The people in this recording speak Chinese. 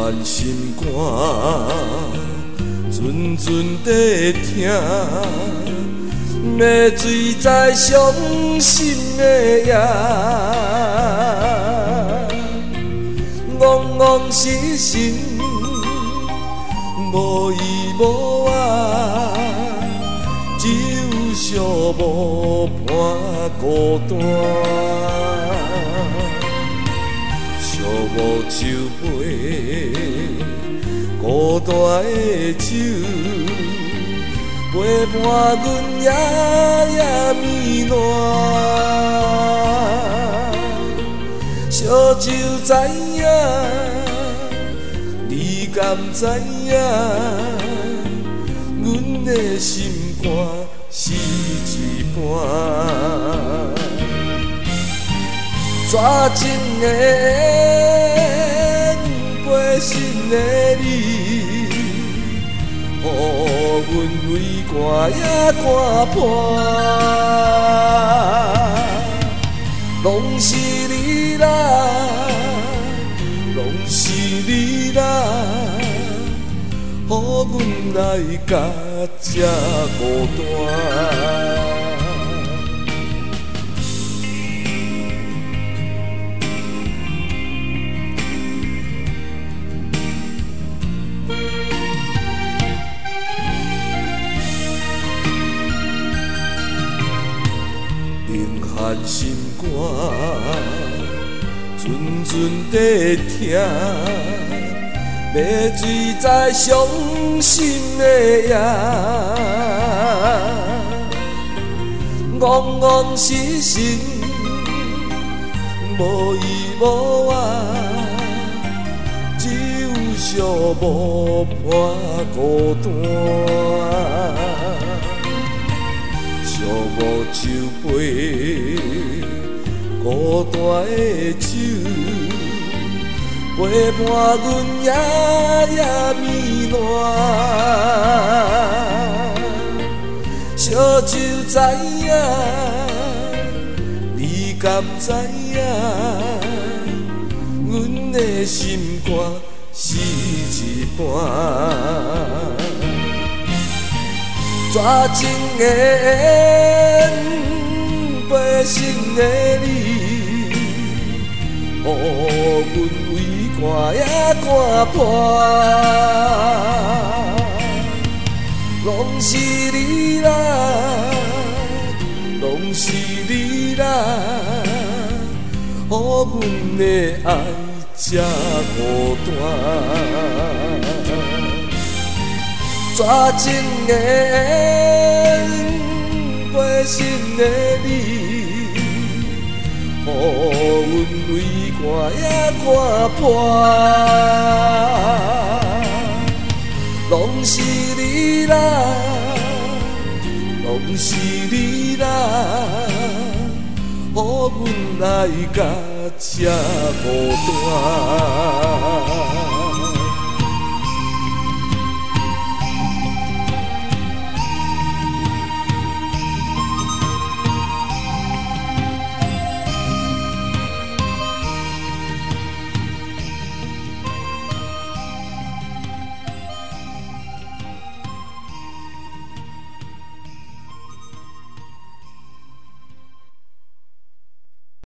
寒心肝，阵阵在疼，要醉在伤心的夜，戆戆失神，无依无靠，只有寂寞伴孤单。寂寞酒杯，孤单的酒，陪伴阮夜夜暝烂。烧酒知影，你敢知影？阮的心肝是一半。抓情的缘，陪心的你，予阮泪汗也看破。拢是你啦，拢是你啦，予阮来甲这孤单。寒心肝，阵阵在疼，要醉在伤心的夜，戆戆失神，无依无靠，只有寂寞伴孤单。寂寞酒杯，孤单的酒，陪伴阮夜夜暝烂。烧酒知影，你敢知影？阮的心肝是一半。抓情的缘，陪心的你，予阮泪汗也看破。拢是你啦，拢是你啦，予阮的爱这孤单。抓情的缘，陪心的你，予阮泪汗也看破。拢是你啦，拢是你啦，予阮来甲这孤单。